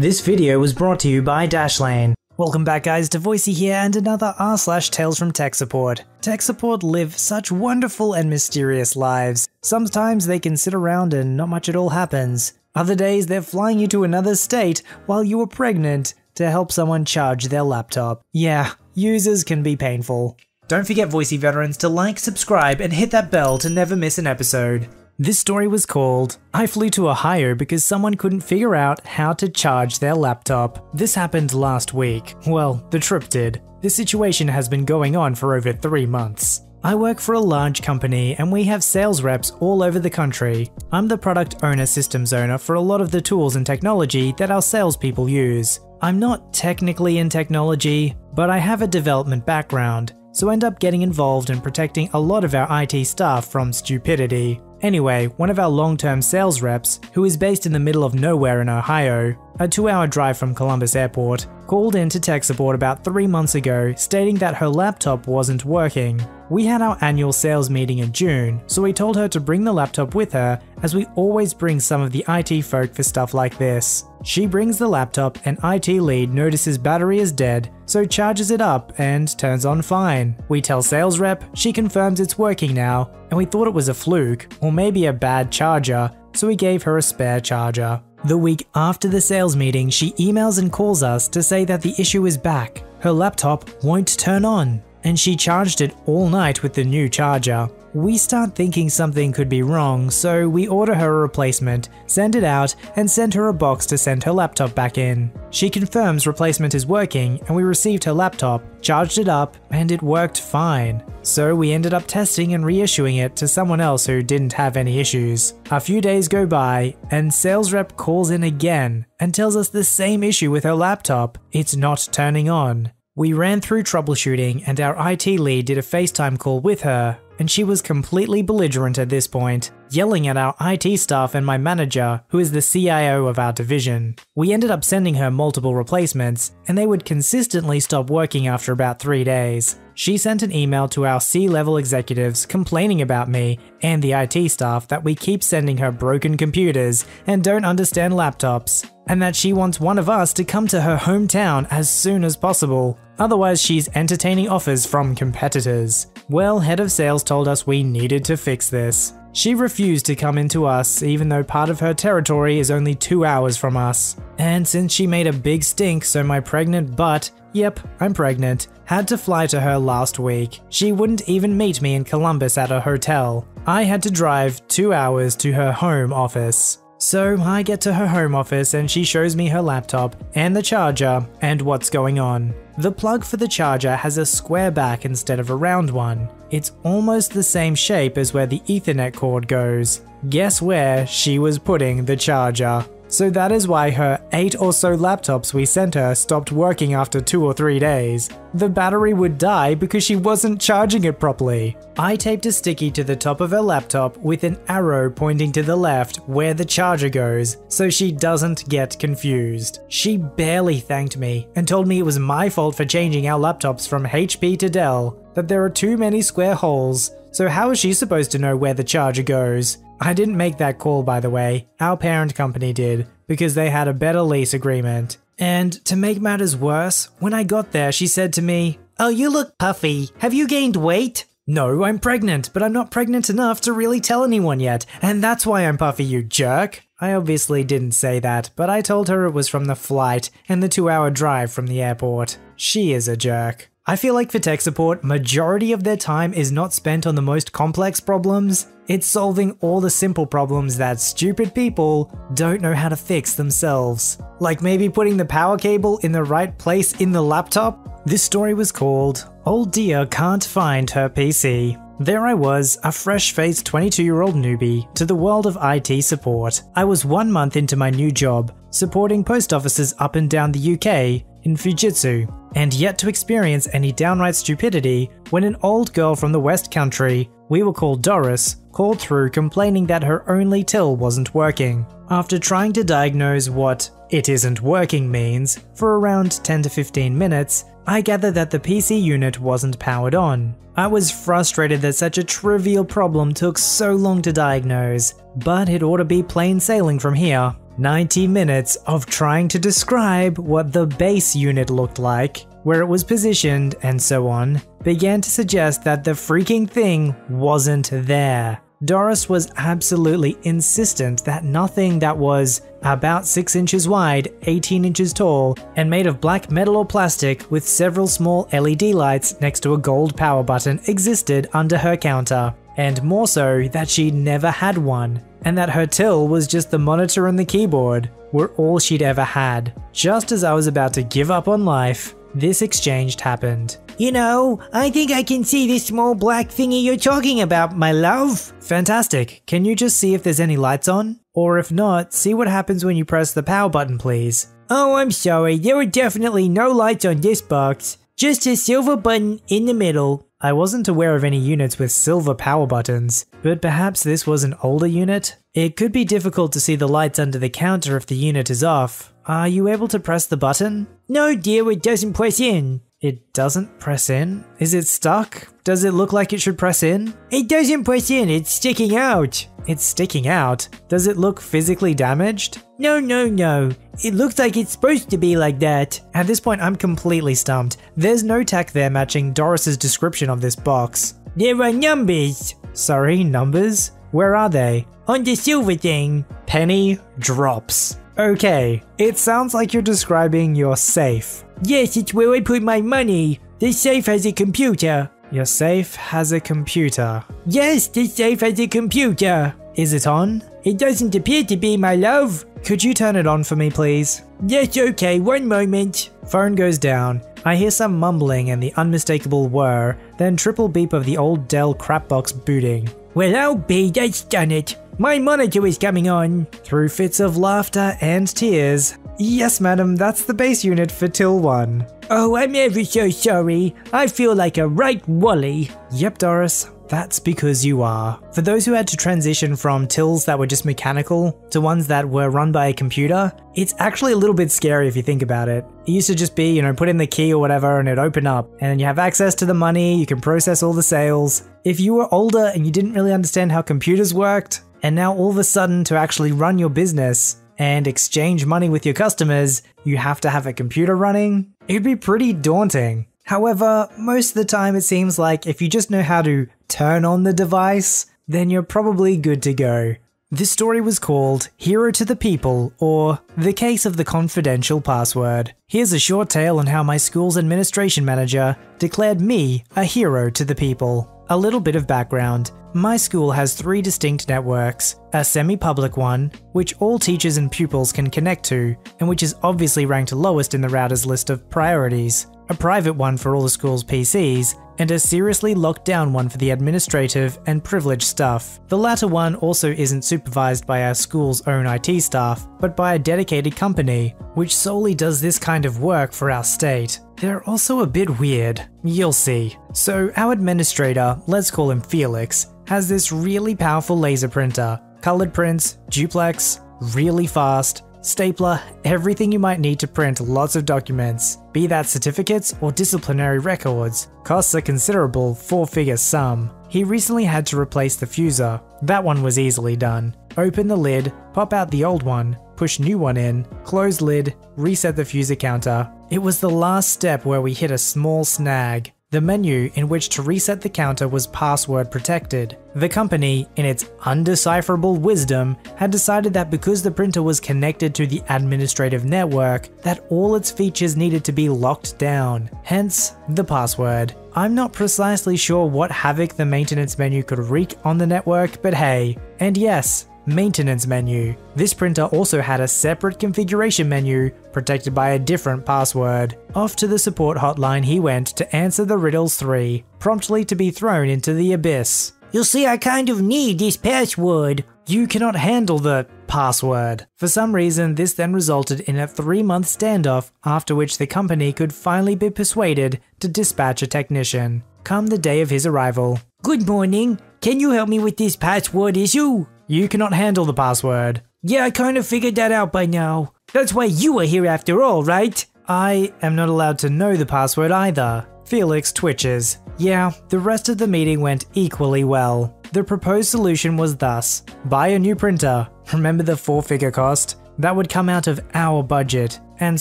This video was brought to you by Dashlane. Welcome back guys to Voicey here and another r/TalesFromTechSupport. Tech support live such wonderful and mysterious lives. Sometimes they can sit around and not much at all happens. Other days they're flying you to another state while you are pregnant to help someone charge their laptop. Yeah, users can be painful. Don't forget Voicey veterans to like, subscribe and hit that bell to never miss an episode. This story was called, I flew to Ohio because someone couldn't figure out how to charge their laptop. This happened last week. Well, the trip did. This situation has been going on for over 3 months. I work for a large company and we have sales reps all over the country. I'm the product owner systems owner for a lot of the tools and technology that our salespeople use. I'm not technically in technology, but I have a development background, so end up getting involved in protecting a lot of our IT staff from stupidity. Anyway, one of our long-term sales reps, who is based in the middle of nowhere in Ohio, a 2-hour drive from Columbus Airport, called in to tech support about 3 months ago stating that her laptop wasn't working. We had our annual sales meeting in June, so we told her to bring the laptop with her as we always bring some of the IT folk for stuff like this. She brings the laptop and IT lead notices battery is dead, so charges it up and turns on fine. We tell sales rep, she confirms it's working now, and we thought it was a fluke, or maybe a bad charger, so we gave her a spare charger. The week after the sales meeting, she emails and calls us to say that the issue is back. Her laptop won't turn on, and she charged it all night with the new charger. We start thinking something could be wrong, so we order her a replacement, send it out, and send her a box to send her laptop back in. She confirms replacement is working, and we received her laptop, charged it up, and it worked fine. So we ended up testing and reissuing it to someone else who didn't have any issues. A few days go by, and sales rep calls in again and tells us the same issue with her laptop. It's not turning on. We ran through troubleshooting and our IT lead did a FaceTime call with her, and she was completely belligerent at this point, yelling at our IT staff and my manager, who is the CIO of our division. We ended up sending her multiple replacements, and they would consistently stop working after about 3 days. She sent an email to our C-level executives complaining about me and the IT staff that we keep sending her broken computers and don't understand laptops, and that she wants one of us to come to her hometown as soon as possible. Otherwise, she's entertaining offers from competitors. Well, head of sales told us we needed to fix this. She refused to come into us even though part of her territory is only 2 hours from us. And since she made a big stink, so my pregnant butt, yep, I'm pregnant, had to fly to her last week. She wouldn't even meet me in Columbus at a hotel. I had to drive 2 hours to her home office. So I get to her home office and she shows me her laptop and the charger and what's going on. The plug for the charger has a square back instead of a round one. It's almost the same shape as where the Ethernet cord goes. Guess where she was putting the charger? So that is why her 8 or so laptops we sent her stopped working after 2 or 3 days. The battery would die because she wasn't charging it properly. I taped a sticky to the top of her laptop with an arrow pointing to the left where the charger goes, so she doesn't get confused. She barely thanked me and told me it was my fault for changing our laptops from HP to Dell, that there are too many square holes, so how is she supposed to know where the charger goes? I didn't make that call, by the way. Our parent company did, because they had a better lease agreement. And to make matters worse, when I got there, she said to me, "Oh, you look puffy. Have you gained weight?" No, I'm pregnant, but I'm not pregnant enough to really tell anyone yet, and that's why I'm puffy, you jerk. I obviously didn't say that, but I told her it was from the flight and the 2-hour drive from the airport. She is a jerk. I feel like for tech support, majority of their time is not spent on the most complex problems. It's solving all the simple problems that stupid people don't know how to fix themselves. Like maybe putting the power cable in the right place in the laptop? This story was called, Old Dear Can't Find Her PC. There I was, a fresh-faced 22-year-old newbie to the world of IT support. I was 1 month into my new job, supporting post offices up and down the UK in Fujitsu, and yet to experience any downright stupidity when an old girl from the West Country, we were called Doris, called through complaining that her only till wasn't working. After trying to diagnose what "it isn't working" means for around 10 to 15 minutes, I gathered that the PC unit wasn't powered on. I was frustrated that such a trivial problem took so long to diagnose, but it ought to be plain sailing from here. 90 minutes of trying to describe what the base unit looked like, where it was positioned, and so on, began to suggest that the freaking thing wasn't there. Doris was absolutely insistent that nothing that was about 6 inches wide, 18 inches tall, and made of black metal or plastic with several small LED lights next to a gold power button existed under her counter, and more so that she'd never had one, and that her till was just the monitor and the keyboard were all she'd ever had. Just as I was about to give up on life, this exchange happened. You know, I think I can see this small black thingy you're talking about, my love. Fantastic. Can you just see if there's any lights on? Or if not, see what happens when you press the power button, please. Oh, I'm sorry. There were definitely no lights on this box. Just a silver button in the middle. I wasn't aware of any units with silver power buttons, but perhaps this was an older unit? It could be difficult to see the lights under the counter if the unit is off. Are you able to press the button? No, dear, it doesn't press in. It doesn't press in? Is it stuck? Does it look like it should press in? It doesn't press in, it's sticking out. It's sticking out? Does it look physically damaged? No. It looks like it's supposed to be like that. At this point, I'm completely stumped. There's no tech there matching Doris's description of this box. There are numbers. Sorry, numbers? Where are they? On the silver thing. Penny drops. Okay, it sounds like you're describing your safe. Yes, it's where I put my money. The safe has a computer. Your safe has a computer. Yes, the safe has a computer. Is it on? It doesn't appear to be, my love. Could you turn it on for me, please? Yes, okay, one moment. Phone goes down. I hear some mumbling and the unmistakable whir, then triple beep of the old Dell crapbox booting. Well, I'll be, that's done it. My monitor is coming on. Through fits of laughter and tears. Yes, madam, that's the base unit for Till 1. Oh, I'm ever so sorry. I feel like a right wally. Yep, Doris. That's because you are. For those who had to transition from tills that were just mechanical to ones that were run by a computer, it's actually a little bit scary if you think about it. It used to just be, you know, put in the key or whatever and it'd open up, and then you have access to the money, you can process all the sales. If you were older and you didn't really understand how computers worked, and now all of a sudden to actually run your business and exchange money with your customers, you have to have a computer running, it'd be pretty daunting. However, most of the time it seems like if you just know how to turn on the device, then you're probably good to go. This story was called Hero to the People, or The Case of the Confidential Password. Here's a short tale on how my school's administration manager declared me a hero to the people. A little bit of background. My school has 3 distinct networks, a semi-public one, which all teachers and pupils can connect to, and which is obviously ranked lowest in the router's list of priorities, a private one for all the school's PCs, and a seriously locked down one for the administrative and privileged stuff. The latter one also isn't supervised by our school's own IT staff, but by a dedicated company, which solely does this kind of work for our state. They're also a bit weird. You'll see. So our administrator, let's call him Felix, has this really powerful laser printer, colored prints, duplex, really fast, stapler, everything you might need to print lots of documents, be that certificates or disciplinary records. Costs a considerable 4-figure sum. He recently had to replace the fuser. That one was easily done. Open the lid, pop out the old one, push new one in, close lid, reset the fuser counter. It was the last step where we hit a small snag. The menu in which to reset the counter was password protected. The company, in its undecipherable wisdom, had decided that because the printer was connected to the administrative network, that all its features needed to be locked down, hence the password. I'm not precisely sure what havoc the maintenance menu could wreak on the network, but hey, and yes, maintenance menu. This printer also had a separate configuration menu, protected by a different password. Off to the support hotline he went to answer the riddles 3, promptly to be thrown into the abyss. You see, I kind of need this password. You cannot handle the password. For some reason, this then resulted in a 3-month standoff, after which the company could finally be persuaded to dispatch a technician. Come the day of his arrival. Good morning. Can you help me with this password issue? You cannot handle the password. Yeah, I kind of figured that out by now. That's why you are here after all, right? I am not allowed to know the password either. Felix twitches. Yeah, the rest of the meeting went equally well. The proposed solution was thus: buy a new printer. Remember the 4-figure cost? that would come out of our budget and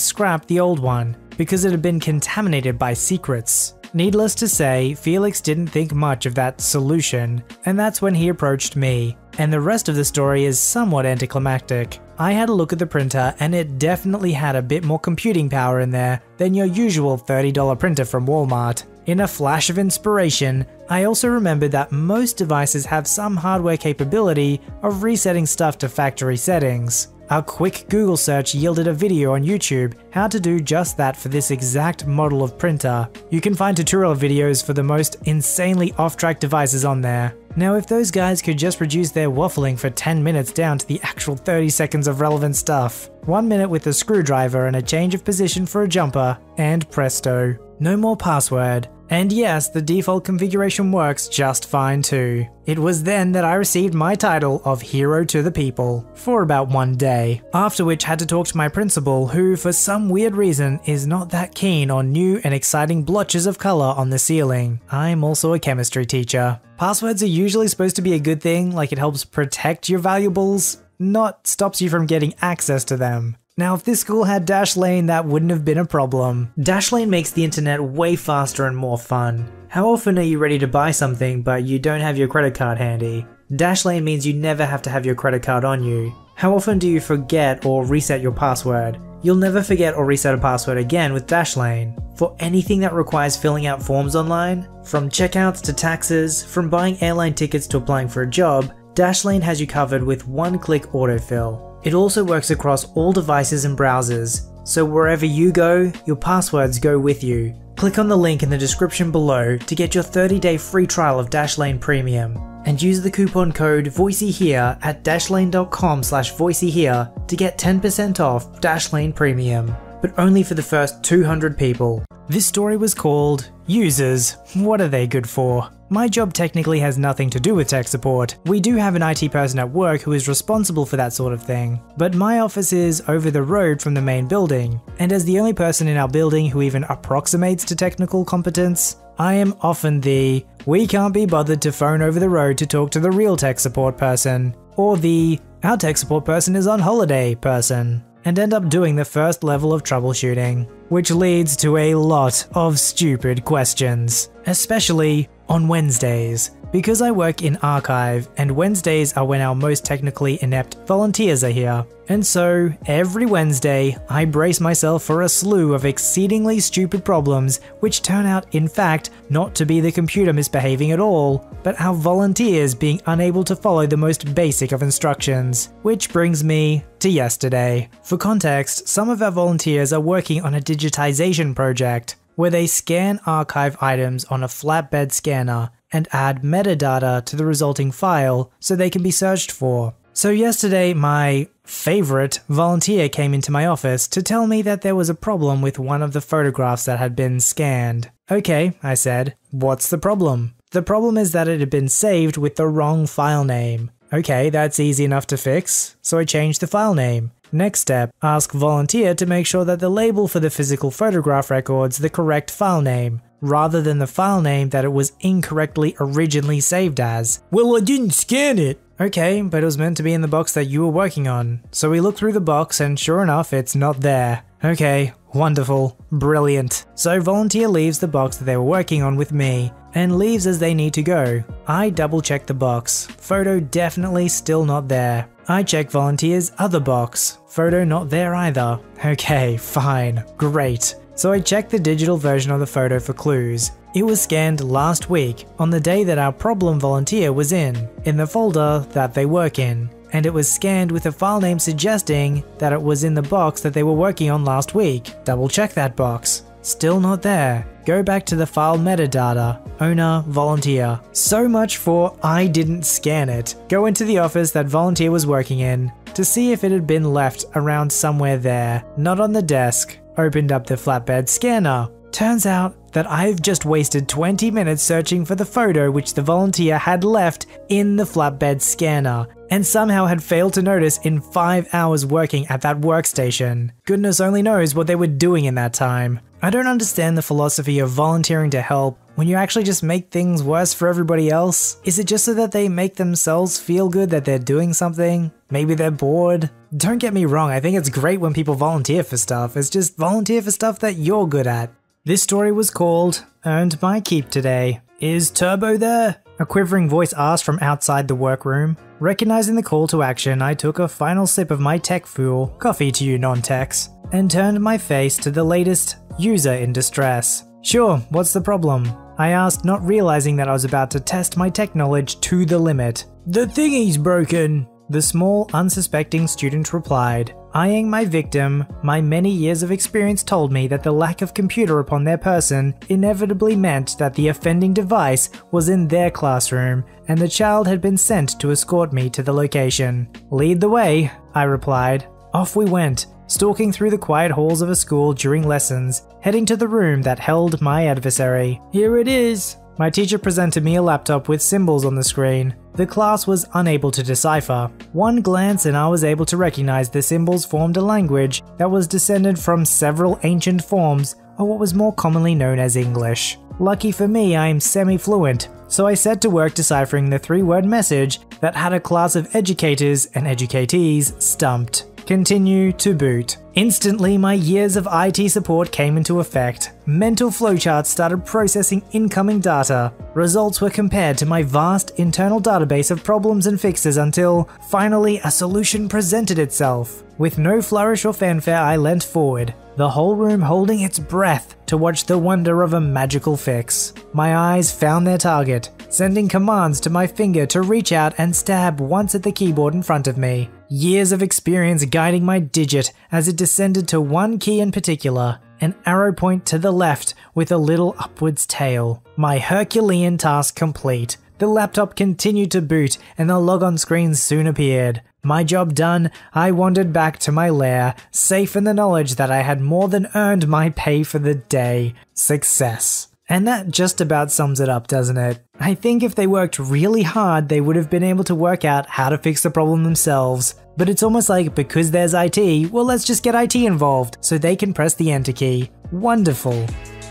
scrap the old one because it had been contaminated by secrets. Needless to say, Felix didn't think much of that solution, and that's when he approached me. And the rest of the story is somewhat anticlimactic. I had a look at the printer and it definitely had a bit more computing power in there than your usual $30 printer from Walmart. In a flash of inspiration, I also remembered that most devices have some hardware capability of resetting stuff to factory settings. A quick Google search yielded a video on YouTube how to do just that for this exact model of printer. You can find tutorial videos for the most insanely off-track devices on there. Now if those guys could just reduce their waffling for 10 minutes down to the actual 30 seconds of relevant stuff. 1 minute with a screwdriver and a change of position for a jumper, and presto. No more password. And yes, the default configuration works just fine too. It was then that I received my title of Hero to the People for about 1 day, after which had to talk to my principal who for some weird reason is not that keen on new and exciting blotches of color on the ceiling. I'm also a chemistry teacher. Passwords are usually supposed to be a good thing, like it helps protect your valuables, not stops you from getting access to them. Now if this school had Dashlane, that wouldn't have been a problem. Dashlane makes the internet way faster and more fun. How often are you ready to buy something but you don't have your credit card handy? Dashlane means you never have to have your credit card on you. How often do you forget or reset your password? You'll never forget or reset a password again with Dashlane. For anything that requires filling out forms online, from checkouts to taxes, from buying airline tickets to applying for a job, Dashlane has you covered with one-click autofill. It also works across all devices and browsers, so wherever you go, your passwords go with you. Click on the link in the description below to get your 30-day free trial of Dashlane Premium, and use the coupon code VoiceyHere at dashlane.com/VoiceyHere to get 10% off Dashlane Premium, but only for the first 200 people. This story was called Users, What Are They Good For? My job technically has nothing to do with tech support. We do have an IT person at work who is responsible for that sort of thing, but my office is over the road from the main building, and as the only person in our building who even approximates to technical competence, I am often the "we can't be bothered to phone over the road to talk to the real tech support person," or the "our tech support person is on holiday" person, and end up doing the first level of troubleshooting, which leads to a lot of stupid questions, especially on Wednesdays, because I work in archive and Wednesdays are when our most technically inept volunteers are here. And so, every Wednesday, I brace myself for a slew of exceedingly stupid problems which turn out, in fact, not to be the computer misbehaving at all, but our volunteers being unable to follow the most basic of instructions. Which brings me to yesterday. For context, some of our volunteers are working on a digitization project, where they scan archive items on a flatbed scanner and add metadata to the resulting file so they can be searched for. So yesterday, my favorite volunteer came into my office to tell me that there was a problem with one of the photographs that had been scanned. Okay, I said, what's the problem? The problem is that it had been saved with the wrong file name. Okay, that's easy enough to fix, so I changed the file name. Next step, ask volunteer to make sure that the label for the physical photograph records the correct file name, rather than the file name that it was incorrectly originally saved as. Well, I didn't scan it. Okay, but it was meant to be in the box that you were working on. So we looked through the box and sure enough, it's not there. Okay, wonderful, brilliant. So volunteer leaves the box that they were working on with me, and leaves as they need to go. I double check the box. Photo definitely still not there. I check volunteer's other box. Photo not there either. Okay, fine, great. So I checked the digital version of the photo for clues. It was scanned last week, on the day that our problem volunteer was in the folder that they work in. And it was scanned with a file name suggesting that it was in the box that they were working on last week. Double check that box. Still not there. Go back to the file metadata, owner, volunteer. So much for I didn't scan it. Go into the office that volunteer was working in to see if it had been left around somewhere there, not on the desk. Opened up the flatbed scanner. Turns out that I've just wasted 20 minutes searching for the photo which the volunteer had left in the flatbed scanner, and somehow had failed to notice in 5 hours working at that workstation. Goodness only knows what they were doing in that time. I don't understand the philosophy of volunteering to help when you actually just make things worse for everybody else. Is it just so that they make themselves feel good that they're doing something? Maybe they're bored? Don't get me wrong, I think it's great when people volunteer for stuff. It's just volunteer for stuff that you're good at. This story was called Earned My Keep Today. Is Turbo there? A quivering voice asked from outside the workroom. Recognizing the call to action, I took a final sip of my tech fuel, coffee to you non-techs, and turned my face to the latest user in distress. Sure, what's the problem? I asked, not realizing that I was about to test my tech knowledge to the limit. The thingy's broken, the small, unsuspecting student replied. Eyeing my victim, my many years of experience told me that the lack of computer upon their person inevitably meant that the offending device was in their classroom, and the child had been sent to escort me to the location. Lead the way, I replied. Off we went, stalking through the quiet halls of a school during lessons, heading to the room that held my adversary. Here it is. My teacher presented me a laptop with symbols on the screen. The class was unable to decipher. One glance and I was able to recognize the symbols formed a language that was descended from several ancient forms of what was more commonly known as English. Lucky for me, I'm semi-fluent, so I set to work deciphering the 3-word message that had a class of educators and educatees stumped. Continue to boot. Instantly, my years of IT support came into effect. Mental flowcharts started processing incoming data. Results were compared to my vast internal database of problems and fixes until, finally, a solution presented itself. With no flourish or fanfare, I leant forward, the whole room holding its breath to watch the wonder of a magical fix. My eyes found their target, sending commands to my finger to reach out and stab once at the keyboard in front of me. Years of experience guiding my digit as it descended to one key in particular, an arrow point to the left with a little upwards tail. My Herculean task complete. The laptop continued to boot and the logon screen soon appeared. My job done, I wandered back to my lair, safe in the knowledge that I had more than earned my pay for the day. Success. And that just about sums it up, doesn't it? I think if they worked really hard, they would have been able to work out how to fix the problem themselves. But it's almost like because there's IT, well, let's just get IT involved so they can press the enter key. Wonderful.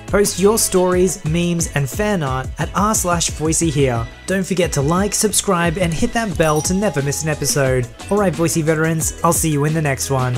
Post your stories, memes, and fan art at r/VoiceyHere. Don't forget to like, subscribe, and hit that bell to never miss an episode. Alright, Voicey veterans, I'll see you in the next one.